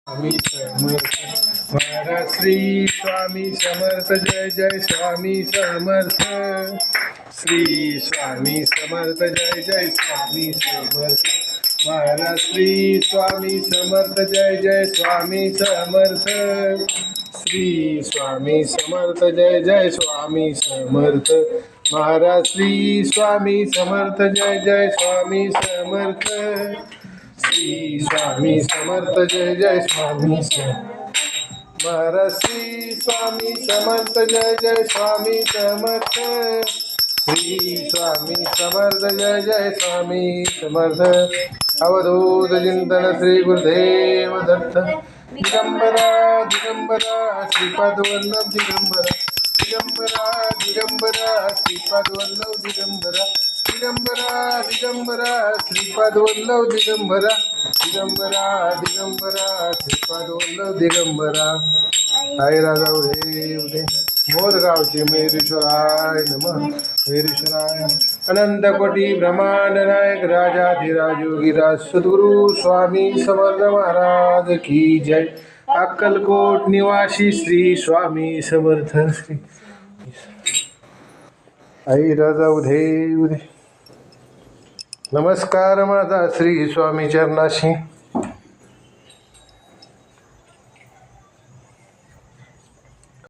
स्वामी समर्थ महाराज श्री स्वामी समर्थ जय जय स्वामी समर्थ श्री स्वामी समर्थ जय जय स्वामी समर्थ महाराज श्री स्वामी समर्थ जय जय स्वामी समर्थ श्री स्वामी समर्थ जय जय स्वामी समर्थ महाराज श्री स्वामी समर्थ जय जय स्वामी समर्थ श्री स्वामी समर्थ जय जय स्वामी समर्थ महाराज श्री स्वामी समर्थ जय जय स्वामी समर्थ श्री स्वामी समर्थ जय जय स्वामी समर्थ अवधूत चिंतन श्री गुरुदेव दत्त दिगंबरा दिगंबरा श्रीपाद वल्लभ दिगंबरा दिगंबरा दिगंबरा श्रीपाद वल्लभ दिगंबरा दिगंबरा दिगंबरा श्रीपाद वल्लभ दिगंबरा दिगंबरा दिगंबरा श्रीपाद वल्लभ दिगंबरा आई राजा उदे उदे मोरगावचे मयुरेश्वराय नमः मयुरेश्वराय अनंत कोटी ब्रह्मांड नायक राजाधिराज योगीराज सद्गुरु स्वामी समर्थ महाराज की जय अक्कलकोट निवासी श्री स्वामी समर्थ श्री आई राजा उदे उदे नमस्कार माझा श्री स्वामी चरणाशी